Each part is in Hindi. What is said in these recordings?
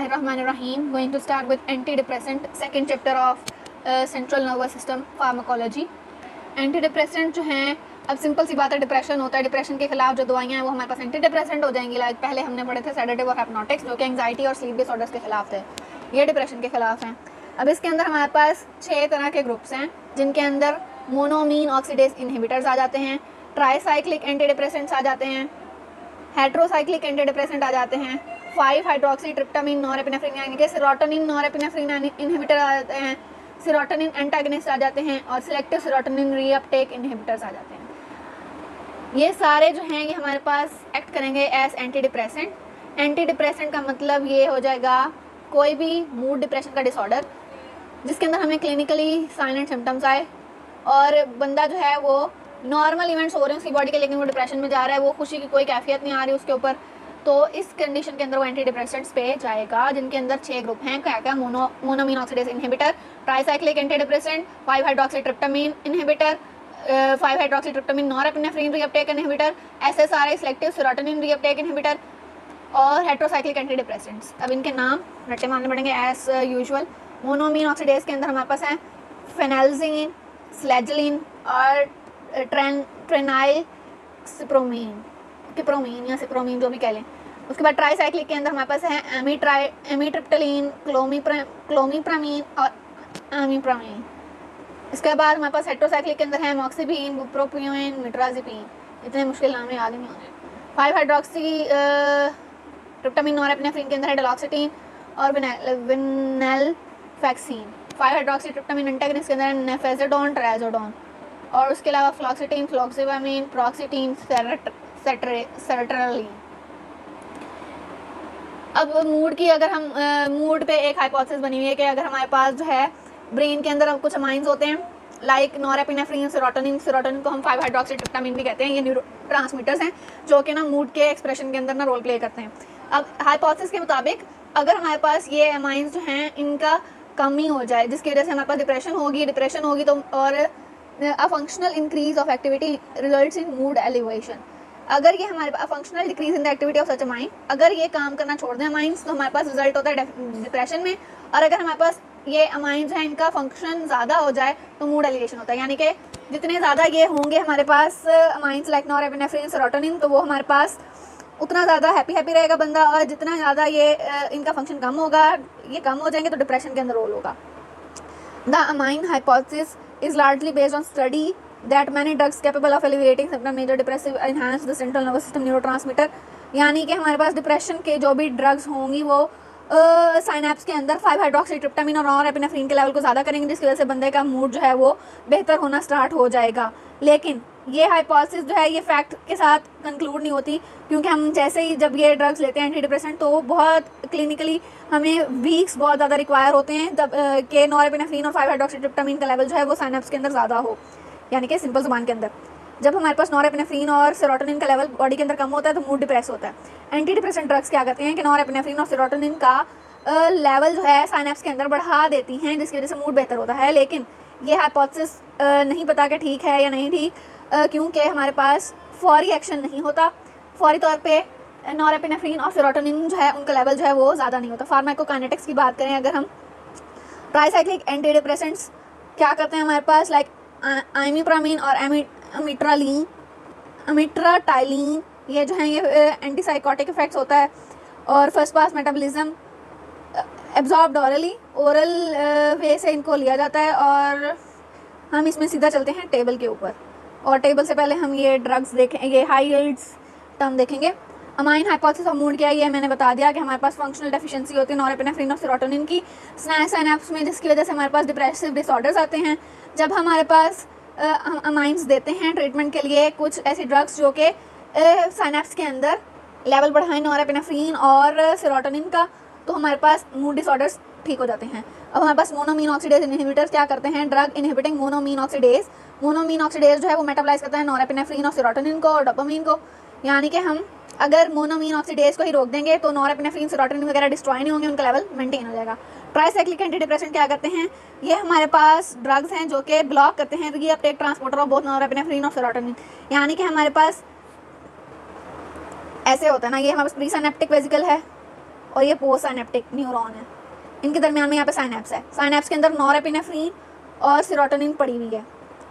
Bismillahirrahmanirrahim. Going to start with antidepressant, second chapter of central nervous system pharmacology. Anti depressant जो हैं, अब सिंपल सी बात है, डिप्रेशन होता है, डिप्रेशन के खिलाफ जो दवाइयाँ हैं वो हमारे पास एंटी डिप्रेसेंट हो जाएंगी। लाइक पहले हमने पढ़े थे सेडेटिव और हिप्नोटिक्स, जो कि एंग्जाइटी और स्लीप डिसऑर्डर्स के खिलाफ थे, ये डिप्रेशन के खिलाफ हैं। अब इसके अंदर हमारे पास 6 तरह के ग्रुप्स हैं, जिनके अंदर मोनोमीन ऑक्सीडेज इनहिबिटर्स आ जाते हैं, ट्राईसाइक्लिक एंटी डिप्रेसेंट्स आ जाते हैं, हेट्रोसाइक्लिक एंटी डिप्रेसेंट आ जाते हैं, 5-हाइड्रोक्सीट्रिप्टामाइन नॉरएपिनेफ्रिन यानी कि सेरोटोनिन नॉरएपिनेफ्रिन इनहिबिटर आ जाते हैं, सेरोटोनिन एंटागनिस्ट आ जाते हैं, और सिलेक्टिव सेरोटोनिन रीअपटेक इनहिबिटर्स आ जाते हैं। ये सारे जो हैं ये हमारे पास एक्ट करेंगे as anti depressant. Anti depressant का मतलब ये हो जाएगा कोई भी मूड डिप्रेशन का डिसऑर्डर जिसके अंदर हमें क्लिनिकली साइन एंड सिम्टम्स आए और बंदा जो है वो नॉर्मल इवेंट्स हो रहे हैं उसकी बॉडी के, लेकिन वो डिप्रेशन में जा रहा है, वो खुशी की कोई कैफियत नहीं आ रही उसके ऊपर, तो इस कंडीशन के अंदर वो एंटी डिप्रेसेंट्स पे जाएगा, जिनके अंदर 6 ग्रुप हैं। क्या क्या? Monoamine oxidase inhibitor, tricyclic anti depressant, five hydroxytryptamine inhibitor, five hydroxytryptamine norepinephrine reuptake inhibitor, SSRI selective serotonin reuptake inhibitor, और हेट्रोसाइक्लिक एंटी डिप्रेसेंट्स। अब इनके नाम रट्टे मारने पड़ेंगे एज यूजुअल। मोनोमीन ऑक्सीडेज के अंदर हमारे पास है फेनाल्जीन, स्लेजिलिन और ट्रेनाइल किप्रोमीन या सिप्रोमीन जो भी कह लें। उसके बाद ट्राईसाइक्लिक के अंदर हमारे पास है एमिट्रिप्टिलीन, क्लोमिप्रामीन और एमिप्रामीन। इसके बाद हमारे पास हेट्रोसाइक्लिक के अंदर है मॉक्सिबीन, बुप्रोपियोन, मिट्राजिपीन। इतने मुश्किल नाम याद ही नहीं होंगे। 5-हाइड्रोक्सी ट्रिप्टामाइन नॉरएपिनेफ्रिन के अंदर है डलॉक्सिटीन और विनालफैक्सीन। 5-हाइड्रोक्सीट्रिप्टामाइन एंटागनिस्ट के अंदर है नेफेज़ोडोन, ट्राज़ोडोन, और उसके अलावा फ्लॉक्सिटीन, फ्लॉक्सिबामीन, प्रॉक्सिटीन, सेरेट्रलिन। अब मूड की अगर हम मूड पे एक हाइपोथेसिस बनी हुई है कि अगर हमारे पास जो है ब्रेन के अंदर अब कुछ अमाइंस होते हैं लाइक नॉरएपिनेफ्रिन, सेरोटोनिन को हम 5-हाइड्रोक्सीट्रिप्टामाइन भी कहते हैं, ये न्यूरोट्रांसमीटर्स हैं जो कि ना मूड के एक्सप्रेशन के अंदर ना रोल प्ले करते हैं। अब हाइपोथेसिस के मुताबिक अगर हमारे पास ये अमाइंस जो हैं इनका कमी हो जाए जिसकी वजह से हमारे पास डिप्रेशन होगी तो और a functional increase of activity results in mood elevation. अगर ये हमारे पास functional decrease in the activity of such a mind, अगर ये काम करना छोड़ दें अमाइंस, तो हमारे पास रिजल्ट होता है डिप्रेशन में। और अगर हमारे पास ये अमाइंस हैं इनका फंक्शन ज़्यादा हो जाए तो मूड एलिवेशन होता है, यानी कि जितने ज़्यादा ये होंगे हमारे पास अमाइंस लाइक नॉरएपिनेफ्रिन, सेरोटोनिन, तो वो हमारे पास उतना ज़्यादा हैप्पी रहेगा बंदा, और जितना ज़्यादा ये इनका फंक्शन कम होगा, ये कम हो जाएंगे तो डिप्रेशन के अंदर रोल होगा। The amine hypothesis is largely based on study that many drugs capable of alleviating symptom major depressive enhance the central nervous system neurotransmitter। यानी कि हमारे पास डिप्रेशन के जो भी ड्रग्स होंगी वो साइनेप्स के अंदर 5-हाइड्रोक्सीट्रिप्टामाइन और नॉरएपिनेफ्रिन के लेवल को ज़्यादा करेंगे, जिसकी वजह से बंदे का मूड जो है वो बेहतर होना स्टार्ट हो जाएगा। लेकिन ये हाइपोथेसिस जो है ये फैक्ट के साथ कंक्लूड नहीं होती, क्योंकि हम जैसे ही जब ये ड्रग्स लेते हैं एंटी डिप्रेसेंट तो बहुत क्लिनिकली हमें वीक्स बहुत ज़्यादा रिक्वायर होते हैं जब के नॉरएपिनेफ्रिन और 5-हाइड्रोक्सीट्रिप्टामाइन का लेवल जो है वो साइनेप्स के अंदर ज़्यादा हो। यानी कि सिंपल जुबान के अंदर जब हमारे पास नॉरएपिनेफ्रिन और सेरोटोनिन का लेवल बॉडी के अंदर कम होता है तो मूड डिप्रेस होता है। एंटी डिप्रेसेंट ड्रग्स क्या करते हैं कि नॉरएपिनेफ्रिन और सेरोटोनिन का लेवल जो है साइनेप्स के अंदर बढ़ा देती हैं, जिसकी वजह से मूड बेहतर होता है। लेकिन ये हाइपोथेसिस नहीं पता कि ठीक है या नहीं ठीक, क्योंकि हमारे पास फौरी एक्शन नहीं होता, फौरी तौर पे नॉरएपिनेफ्रिन और सेरोटोनिन जो है उनका लेवल जो है वो ज़्यादा नहीं होता। फार्माकोकाइनेटिक्स की बात करें अगर हम, ट्राईसाइक्लिक एंटी डिप्रेसेंट्स क्या करते हैं हमारे पास लाइक आइमिप्रामीन और अमिट्राटाइलिन, ये जो हैं ये एंटीसाइकोटिक इफेक्ट्स होता है, और first pass metabolism absorbed orally, oral way से इनको लिया जाता है। और हम इसमें सीधा चलते हैं टेबल के ऊपर, और टेबल से पहले हम ये ड्रग्स देखें, ये हाई यील्ड्स टर्म देखेंगे। अमाइन हाइपोथेसिस ऑफ मूड क्या है, ये मैंने बता दिया कि हमारे पास फंक्शनल डेफिशिएंसी होती है नॉरएपिनेफ्रिन और सेरोटोनिन की साइनेप्स में, जिसकी वजह से हमारे पास डिप्रेसिव डिसऑर्डर्स आते हैं। जब हमारे पास अमाइंस देते हैं ट्रीटमेंट के लिए कुछ ऐसी ड्रग्स जो कि साइनेप्स के अंदर लेवल बढ़ाएं नॉरएपिनेफ्रिन और सेरोटोनिन का, तो हमारे पास मूड डिसऑर्डर्स ठीक हो जाते हैं। अब हमारे पास मोनोमीन ऑक्सीडेज इनहिबिटर्स क्या करते हैं, ड्रग इनहिबिटिंग मोनोमीन ऑक्सीडेज जो है वो मेटाबोलाइज करता है नॉरएपिनेफ्रिन और सेरोटोनिन को और डोपामाइन को। यानी कि हम अगर मोनोमीन ऑक्सीडेज को ही रोक देंगे तो नॉरएपिनेफ्रिन, सेरोटोनिन वगैरह डिस्ट्रॉय नहीं होंगे, उनका लेवल मेंटेन हो जाएगा। ट्राईसाइक्लिक एंटी डिप्रेसेंट क्या करते हैं, ये हमारे पास ड्रग्स हैं जो कि ब्लॉक करते हैं reuptake transporter of both norepinephrine और सेरोटोनिन। यानी कि हमारे पास ऐसे होता है ना, ये हमारे पास प्रीसिनेप्टिक वेसिकल है, और ये पोस्ट साइनेप्टिक न्यूरॉन है। इनके दरमियान में यहाँ पे साइनेप्स है। साइनेप्स के अंदर नॉरएपिनेफ्रिन और सेरोटोनिन पड़ी हुई है।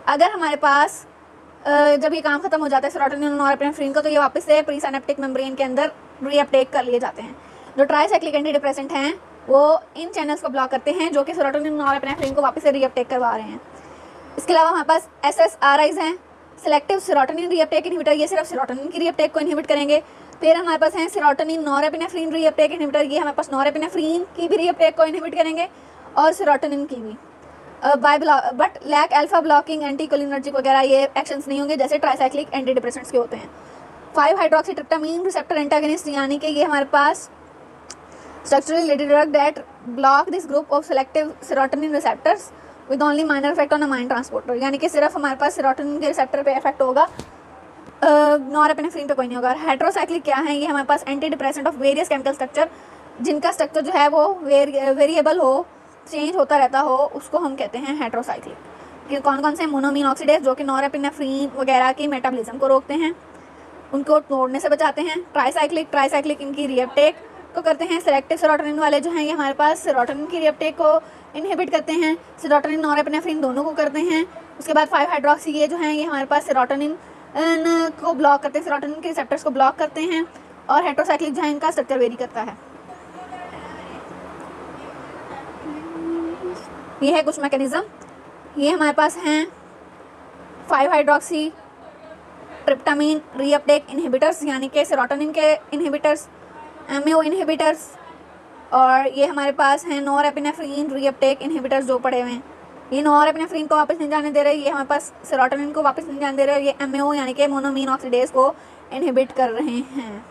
अगर हमारे पास जब ये काम खत्म हो जाता है सेरोटोनिन और नॉरएपिनेफ्रिन का, तो ये वापस से प्री साइनेप्टिक मेम्ब्रेन के अंदर रीअपटेक कर लिए जाते हैं। जो ट्राइसाइक्लिक एंटी डिप्रेसेंट हैं वो इन चैनल्स को ब्लॉक करते हैं जो कि सेरोटोनिन और नॉरएपिनेफ्रिन को वापस से रीअपटेक करवा रहे हैं। इसके अलावा हमारे पास SSRIs हैं, सिलेक्टिव सेरोटोनिन रीअपटेक इनहिबिटर, ये सिर्फ सेरोटोनिन की रीअपटेक को इनहिबिट करेंगे। फिर हमारे पास हैं सेरोटोनिन नॉरएपिनेफ्रिन रीअपटेक इनहिबिटर, ये हमारे पास नॉरएपिनेफ्रिन की भी रीअपटेक को इनहिबिट करेंगे और सेरोटोनिन की भी। But lack alpha blocking anticholinergic वगैरह ये एक्शंस नहीं होंगे जैसे ट्राइसाइक्लिक एंटी डिप्रेसेंट्स के होते हैं। 5-हाइड्रोक्सीट्रिप्टामाइन रिसेप्टर एंटागनिस्ट, यानी कि ये हमारे पास structurally related drug that block this group of selective serotonin receptors with only minor effect on a mind transporter, यानी कि सिर्फ हमारे पास सेरोटोनिन के रिसेप्टर पे इफेक्ट होगा, नॉरएपिनेफ्रिन पे कोई नहीं होगा। हेट्रोसाइक्लिक क्या है? ये हमारे पास antidepressant of various chemical structure, जिनका स्ट्रक्चर जो है वो वेरिएबल हो, चेंज होता रहता हो, उसको हम कहते हैं हेट्रोसाइक्लिक। कौन कौन से? मोनोमीन ऑक्सीडेज जो कि नॉरएपिनेफ्रिन वगैरह की मेटाबॉलिज्म को रोकते हैं, उनको तोड़ने से बचाते हैं। ट्राइसाइक्लिक इनकी रीअपटेक को करते हैं। सेलेक्टिव सेरोटोनिन वाले जो हैं ये हमारे पास सेरोटोनिन की रीअपटेक को इनहिबिट करते हैं, सेरोटोनिन नॉरएपिनेफ्रिन दोनों को करते हैं। उसके बाद 5-हाइड्रोक्सी ये जो हैं ये हमारे पास सेरोटोनिन को ब्लॉक करते हैं, सेरोटोनिन के रिसेप्टर्स को ब्लॉक करते हैं। और हेट्रोसाइक्लिक जो है इनका स्ट्रक्चर वेरी करता है। ये है कुछ मैकेनिज्म। ये हमारे पास हैं 5-हाइड्रोक्सी ट्रिप्टामाइन रीअपटेक इनहिबिटर्स, यानी कि सेरोटोनिन के इनहिबिटर्स, MAO इनहिबिटर्स, और ये हमारे पास हैं नॉरएपिनेफ्रिन रीअपटेक इनहिबिटर्स जो पड़े हुए हैं। ये नॉरएपिनेफ्रिन को वापस नहीं जाने दे रहे, ये हमारे पास सेरोटोनिन को वापस नहीं जाने दे रहे, ये MAO यानी कि मोनोमीन ऑक्सीडेज को इनहिबिट कर रहे हैं।